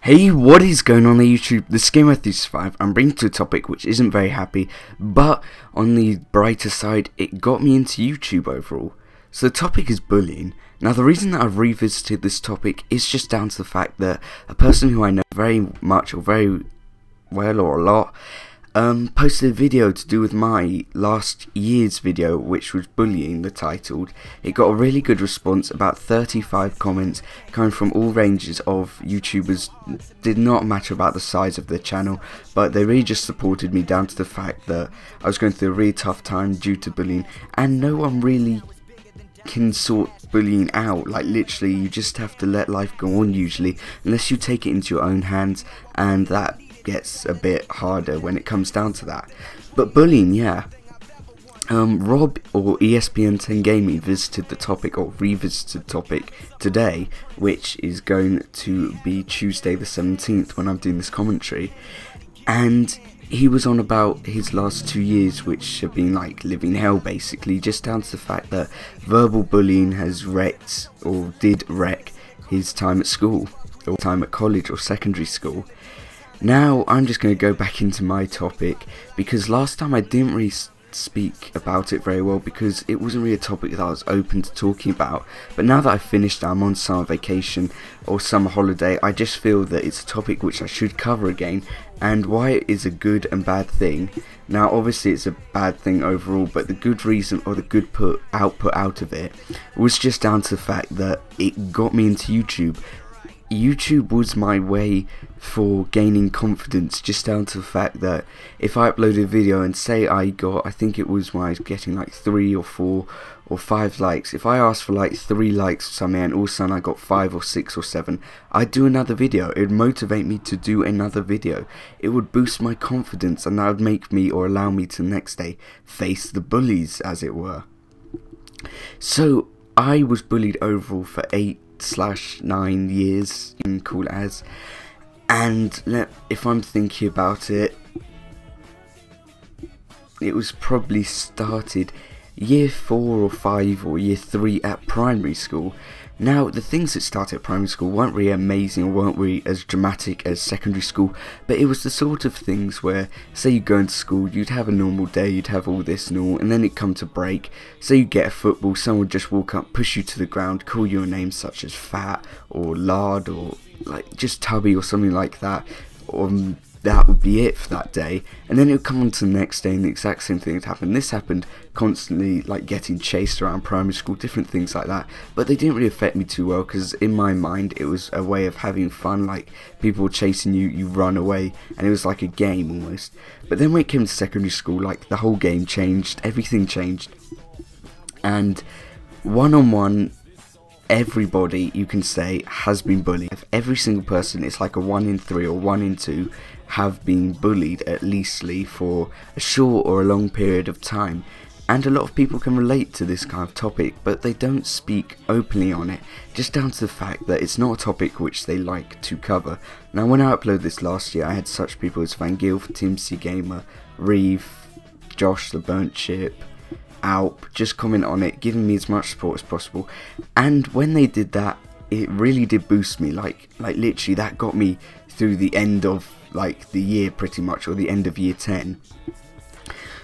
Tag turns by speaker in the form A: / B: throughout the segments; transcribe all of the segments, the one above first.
A: Hey, what is going on YouTube? This Gamer365. I'm bringing to a topic which isn't very happy, but on the brighter side, it got me into YouTube overall. So the topic is bullying. Now the reason that I've revisited this topic is just down to the fact that a person who I know very much or very well or a lot posted a video to do with my last year's video, which was bullying, the titled. It got a really good response, about 35 comments coming from all ranges of YouTubers. Did not matter about the size of their channel, but they really just supported me down to the fact that I was going through a really tough time due to bullying, and no one really can sort bullying out. Like literally you just have to let life go on usually, unless you take it into your own hands, and that gets a bit harder when it comes down to that. But bullying, yeah. Rob or ESPN 10 Gaming visited the topic, or revisited the topic today, which is going to be Tuesday the 17th when I'm doing this commentary, and he was on about his last 2 years, which have been like living hell basically, just down to the fact that verbal bullying has wrecked, or did wreck, his time at school, or time at college or secondary school. Now I'm just going to go back into my topic, because last time I didn't really speak about it very well, because it wasn't really a topic that I was open to talking about. But now that I've finished, I'm on summer vacation or summer holiday, I just feel that it's a topic which I should cover again, and why it is a good and bad thing. Now obviously it's a bad thing overall, but the good reason, or the good output out of it, was just down to the fact that it got me into YouTube. YouTube was my way for gaining confidence, just down to the fact that if I uploaded a video and say I got, I think it was when I was getting like 3 or 4 or 5 likes, if I asked for like 3 likes or something and all of a sudden I got 5 or 6 or 7, I'd do another video. It would motivate me to do another video. It would boost my confidence, and that would make me, or allow me to the next day face the bullies, as it were. So I was bullied overall for 8/9 years, you can call it as, and if I'm thinking about it, it was probably started year 4 or 5 or year 3 at primary school. Now the things that started at primary school weren't really amazing, or weren't really as dramatic as secondary school, but it was the sort of things where, say you go into school, you'd have a normal day, you'd have all this and all, and then it'd come to break, say you get a football, someone would just walk up, push you to the ground, call you a name such as fat or lard or like just tubby or something like that, or that would be it for that day. And then it would come on to the next day and the exact same thing would happen. This happened constantly, like getting chased around primary school, different things like that, but they didn't really affect me too well, because in my mind it was a way of having fun. Like people were chasing you, you run away, and it was like a game almost. But then when it came to secondary school, like the whole game changed, everything changed, and one-on-one, everybody, you can say, has been bullied. If every single person, it's like a 1 in 3 or 1 in 2 have been bullied, at leastly for a short or a long period of time. And a lot of people can relate to this kind of topic, but they don't speak openly on it, just down to the fact that it's not a topic which they like to cover. Now when I uploaded this last year, I had such people as Van Gilf, Timsy Gamer, Reeve, Josh the Burnt Chip, Alp, just comment on it, giving me as much support as possible. And when they did that, it really did boost me, like literally that got me through the end of like the year pretty much, or the end of year 10.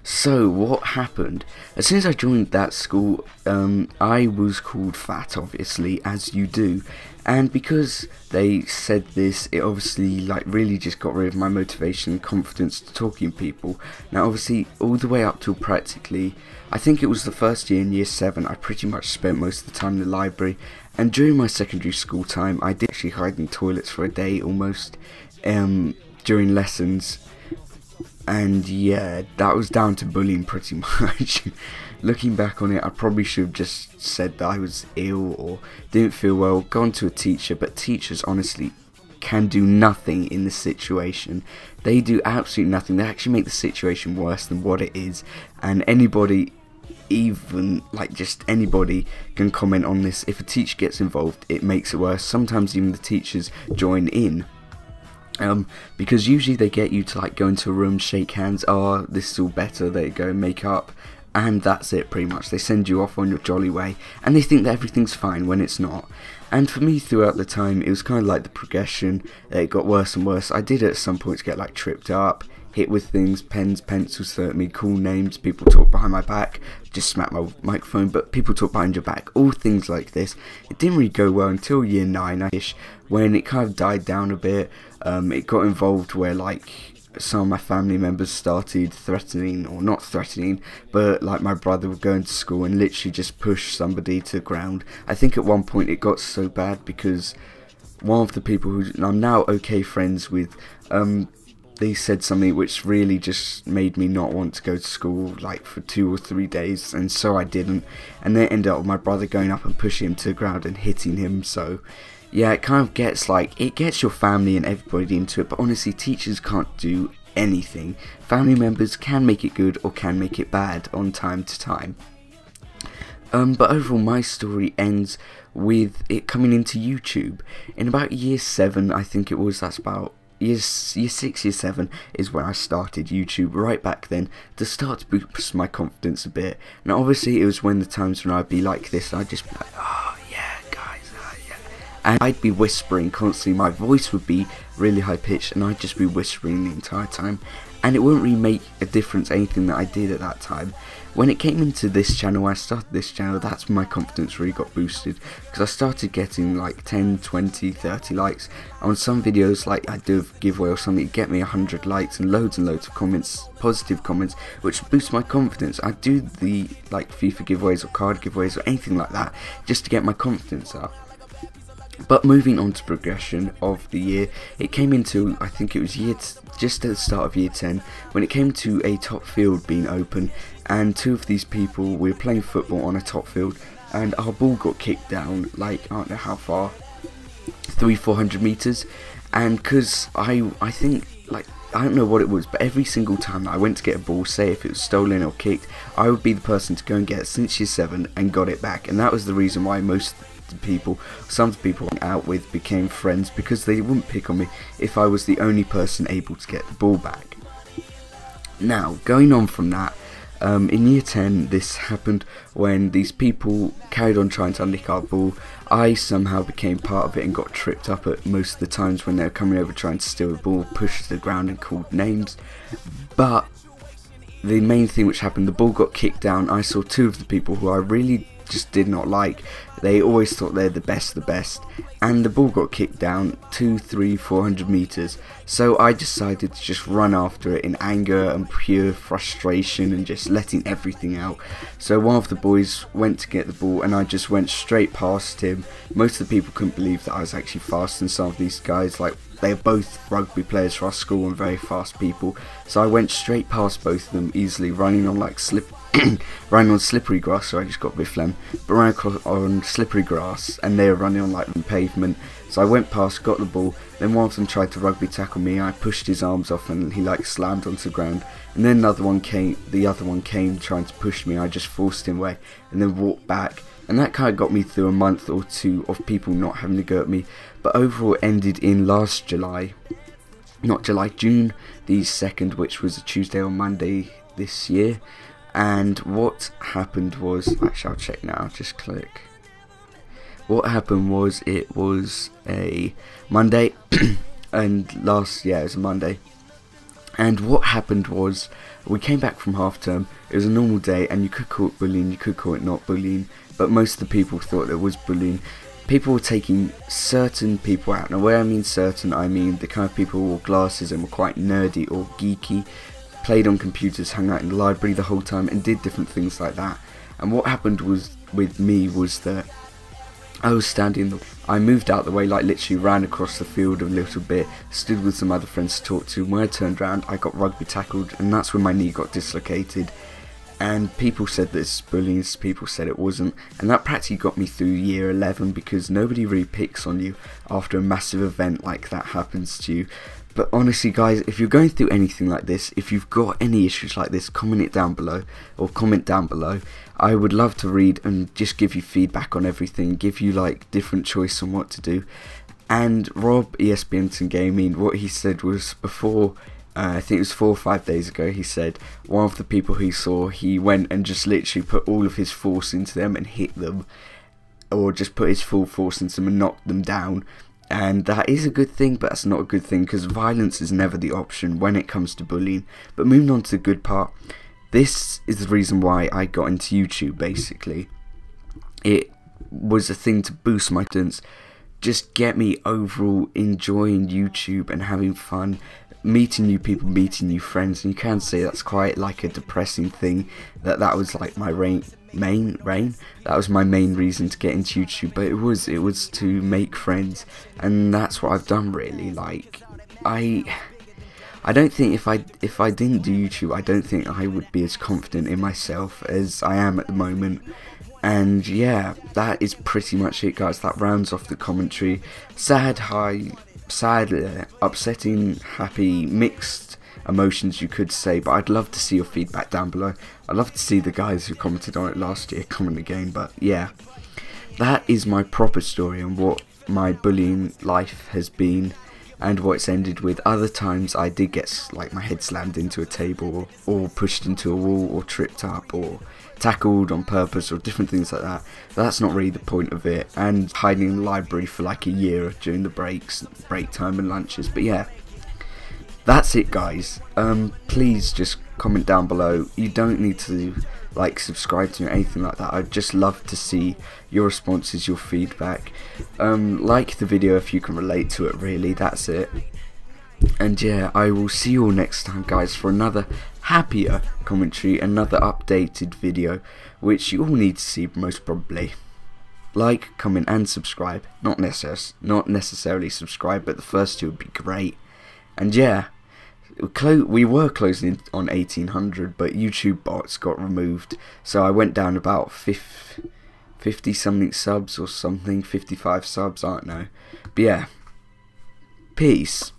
A: So what happened, as soon as I joined that school, I was called fat, obviously, as you do, and because they said this, it obviously like really just got rid of my motivation and confidence to talking to people. Now obviously all the way up till practically, I think it was the first year in year 7, I pretty much spent most of the time in the library, and during my secondary school time I did actually hide in toilets for a day almost, during lessons. And yeah, that was down to bullying pretty much. Looking back on it, I probably should have just said that I was ill or didn't feel well, gone to a teacher, but teachers honestly can do nothing in this situation. They do absolutely nothing. They actually make the situation worse than what it is, and anybody, even like just anybody, can comment on this. If a teacher gets involved, it makes it worse. Sometimes even the teachers join in. Because usually they get you to like go into a room, shake hands, oh this is all better, there you go, make up, and that's it pretty much. They send you off on your jolly way, and they think that everything's fine when it's not. And for me, throughout the time, it was kind of like the progression. It got worse and worse. I did at some points get like tripped up, hit with things, pens, pencils thrown at me, cool names, people talk behind my back, just smack my microphone, but people talk behind your back, all things like this. It didn't really go well until year 9-ish, when it kind of died down a bit. It got involved where like some of my family members started threatening, or not threatening, but like my brother would go into school and literally just push somebody to the ground. I think at one point it got so bad because one of the people who I'm now okay friends with, they said something which really just made me not want to go to school like for 2 or 3 days, and so I didn't, and then it ended up with my brother going up and pushing him to the ground and hitting him. So yeah, it kind of gets like, it gets your family and everybody into it, but honestly teachers can't do anything. Family members can make it good or can make it bad on time to time. But overall my story ends with it coming into YouTube. In about year 7, I think it was, that's about year 6, year 7 is when I started YouTube, right back then, to start to boost my confidence a bit. Now obviously it was when the times when I'd be like this, I'd just be like, oh yeah guys, yeah, and I'd be whispering constantly. My voice would be really high pitched and I'd just be whispering the entire time, and it wouldn't really make a difference anything that I did at that time. When it came into this channel, when I started this channel, that's when my confidence really got boosted, because I started getting like 10, 20, 30 likes. On some videos, like I do a giveaway or something, get me 100 likes and loads of comments, positive comments, which boosts my confidence. I do the like FIFA giveaways or card giveaways or anything like that, just to get my confidence up. But moving on to progression of the year, it came into, I think it was just at the start of year 10, when it came to a top field being open, and 2 of these people, we were playing football on a top field, and our ball got kicked down, like, I don't know how far, 300-400 meters, and because I think, like, I don't know what it was, but every single time that I went to get a ball, say if it was stolen or kicked, I would be the person to go and get it since year 7 and got it back. And that was the reason why some people I went out with became friends, because they wouldn't pick on me if I was the only person able to get the ball back. Now, going on from that, in year 10 this happened when these people carried on trying to nick our ball. I somehow became part of it and got tripped up at most of the times when they were coming over trying to steal the ball, pushed to the ground and called names. But the main thing which happened, the ball got kicked down. I saw 2 of the people who I really just did not like. They always thought they're the best, and the ball got kicked down 200, 300, 400 meters. So I decided to just run after it in anger and pure frustration and just letting everything out. So one of the boys went to get the ball and I just went straight past him. Most of the people couldn't believe that I was actually faster than some of these guys. Like, they're both rugby players for our school and very fast people. So I went straight past both of them easily, running on like running on slippery grass. So I just got a bit phlegm, but ran across on slippery grass, and they were running on like pavement. So I went past, got the ball. Then one of them tried to rugby tackle me. I pushed his arms off, and he like slammed onto the ground. And then the other one came trying to push me. I just forced him away, and then walked back. And that kind of got me through a month or 2 of people not having to go at me. But overall, it ended in last July, June the 2nd, which was a Tuesday or Monday this year. And what happened was, actually I'll check now, just click. What happened was, it was a Monday, and it was a Monday. And what happened was, we came back from half term. It was a normal day, and you could call it bullying, you could call it not bullying, but most of the people thought it was bullying. People were taking certain people out. Now where I mean certain, I mean the kind of people who wore glasses and were quite nerdy or geeky, played on computers, hung out in the library the whole time, and did different things like that. And what happened was, with me, was that I was standing, I moved out the way, like literally ran across the field a little bit, stood with some other friends to talk to. When I turned around, I got rugby tackled, and that's when my knee got dislocated. And people said that it's bullying, people said it wasn't, and that practically got me through year 11, because nobody really picks on you after a massive event like that happens to you. But honestly guys, if you're going through anything like this, if you've got any issues like this, comment down below. I would love to read and just give you feedback on everything, give you like different choice on what to do. And Rob, ESPN Gaming, what he said was, before I think it was 4 or 5 days ago, he said one of the people he saw, he went and just literally put all of his force into them and hit them, or just put his full force into them and knocked them down. And that is a good thing, but that's not a good thing, because violence is never the option when it comes to bullying. But moving on to the good part, this is the reason why I got into YouTube. Basically, it was a thing to boost my confidence, just get me overall enjoying YouTube and having fun, meeting new people, meeting new friends. And you can say that's quite like a depressing thing, that was like my that was my main reason to get into YouTube. But it was to make friends, and that's what I've done really. Like I don't think if I didn't do YouTube, I don't think I would be as confident in myself as I am at the moment. And yeah, that is pretty much it, guys. That rounds off the commentary. Sad, upsetting, happy, mixed emotions, you could say. But I'd love to see your feedback down below. I'd love to see the guys who commented on it last year comment again. But yeah, that is my proper story on what my bullying life has been and what it's ended with. Other times I did get like my head slammed into a table, or pushed into a wall, or tripped up, or tackled on purpose, or different things like that. But that's not really the point of it. And hiding in the library for like a year during the break time and lunches. But yeah, that's it, guys. Please just comment down below. You don't need to like subscribe to me or anything like that. I'd just love to see your responses, your feedback. Like the video if you can relate to it, really. That's it. And yeah, I will see you all next time, guys, for another happier commentary, another updated video, which you all need to see most probably. Like, comment and subscribe. Not necessarily subscribe, but the first two would be great. And yeah, we were closing on 1800, but YouTube bots got removed, so I went down about 50 something subs or something, 55 subs, I don't know. But yeah, peace.